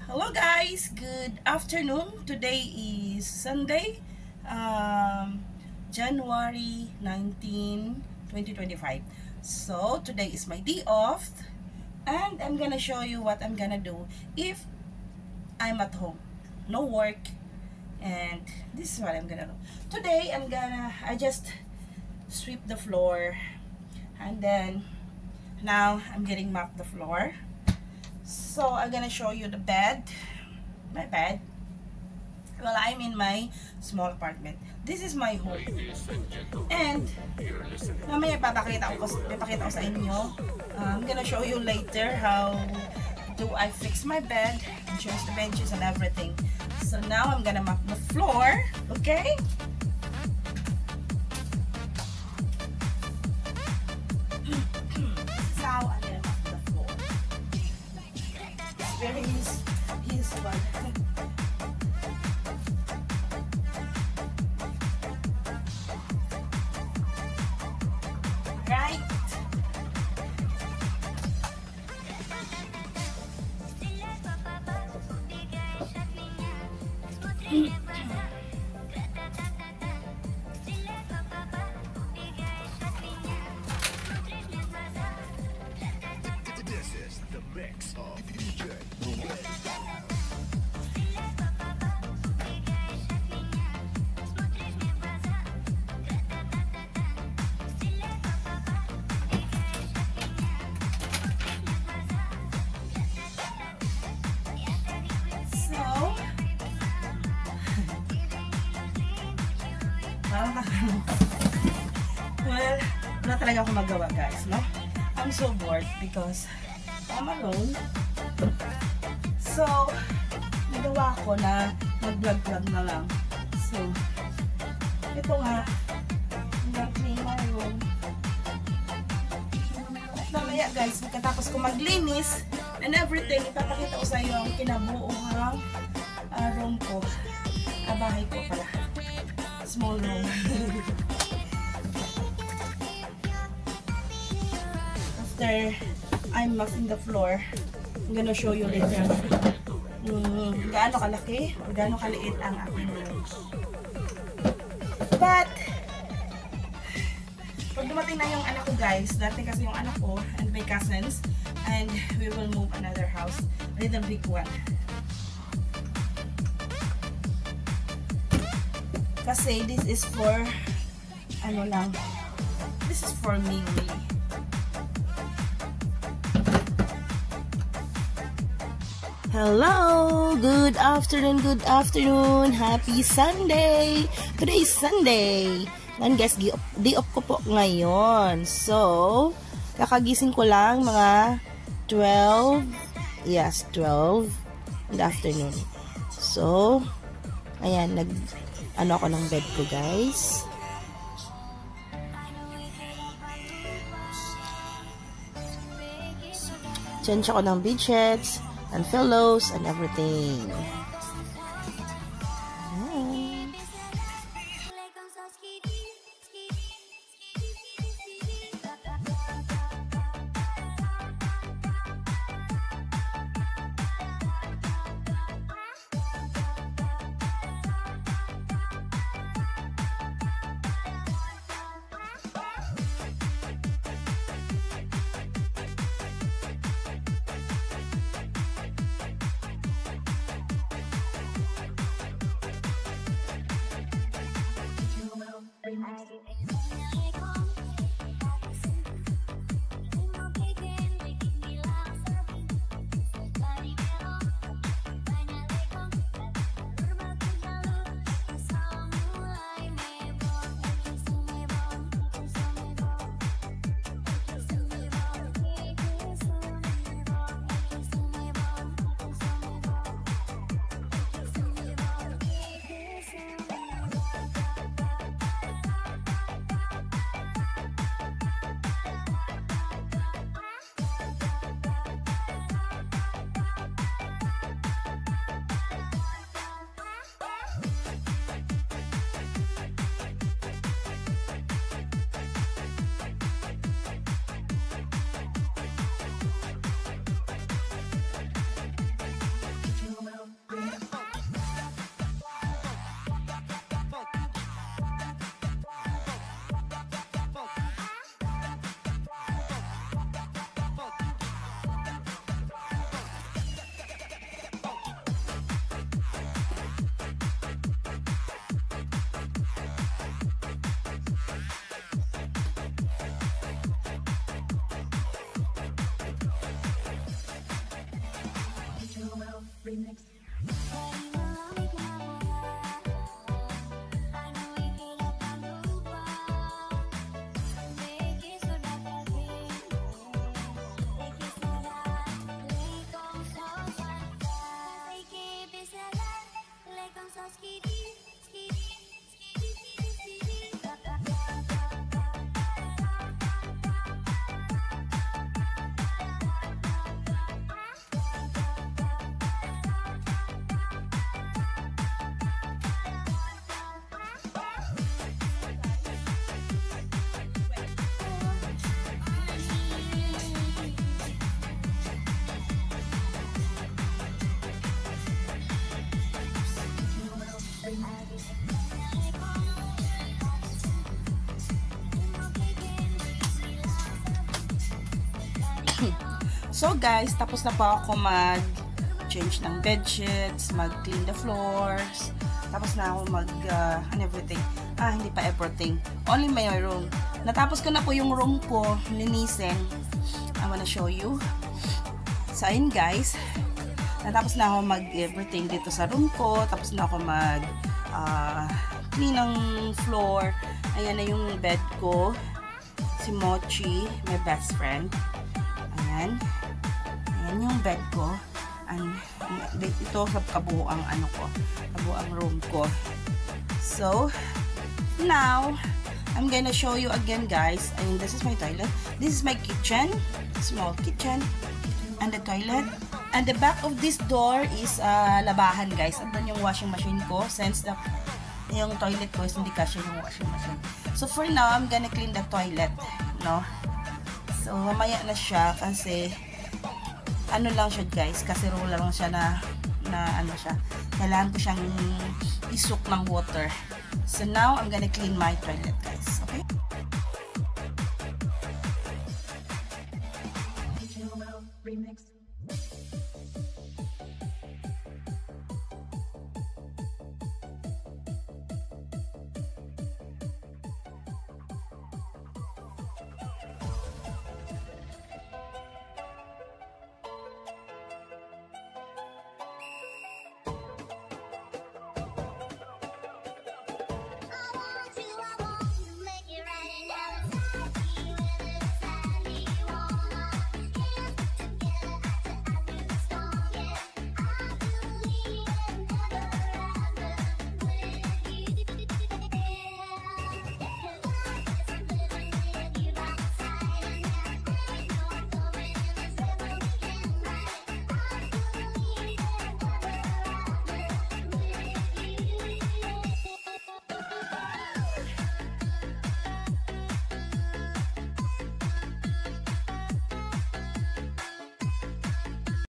Hello guys, good afternoon. Today is Sunday, January 19, 2025. So today is my day off and I'm gonna show you what I'm gonna do if I'm at home. No work, and this is what I'm gonna do. Today I just sweep the floor, and then now I'm getting mop the floor. So I'm gonna show you the bed, my bed. Well, I'm in my small apartment. This is my home. And mamaya papakita ko sa inyo. I'm gonna show you later how do I fix my bed, change the benches and everything. So now I'm gonna mop the floor, okay? This is how I'm gonna mop the floor. It's very useful. Right? This is the mix of DJ. Well, wala talaga akong magawa guys, no? I'm so bored because I'm alone. So, nagawa ko na mag-vlog na lang. So, ito nga, clean my room. At mamaya guys, pagkatapos ko maglinis and everything, ipapakita ko sa iyo ang kinabuuhang room ko. Bahay ko pala. Small room. After I'm mopping the floor, I'm gonna show you later gaano kalaki o gaano kaliit ang aking room. But pag dumating na yung anak ko guys, dati kasi yung anak ko and my cousins, and we will move another house, a little big one. Kasi this is for ano lang, this is for me really. Hello! Good afternoon! Happy Sunday! Today is Sunday! Ngayon guys, day off ko po ngayon. So, kakagising ko lang mga 12 in the afternoon. So, ayan, ano ako ng bed ko guys. Change ako ng bedsheets and pillows and everything. So guys, tapos na po ako mag-change ng bedsheets, mag-clean the floors, tapos na ako everything. Hindi pa everything. Only my room. Natapos ko na po yung room ko, linisin. I wanna show you. So ayun guys, natapos na ako mag-everything dito sa room ko, tapos na ako clean ng floor. Ayan na yung bed ko. Si Mochi, my best friend. Ayan. Ayan yung bed ko. Ito sa kabuuang kabuuang room ko. So, now, I'm gonna show you again guys. Ayun, this is my toilet. This is my kitchen. Small kitchen. And the toilet. And the back of this door is labahan guys. Andun yung washing machine ko. Since yung toilet ko is hindi kasya yung washing machine. So, for now, I'm gonna clean the toilet. No? So, mamaya na siya kasi lang siya guys, kasi roller lang siya na siya. Kailangan ko siyang isok ng water. So, now, I'm gonna clean my toilet guys. Okay?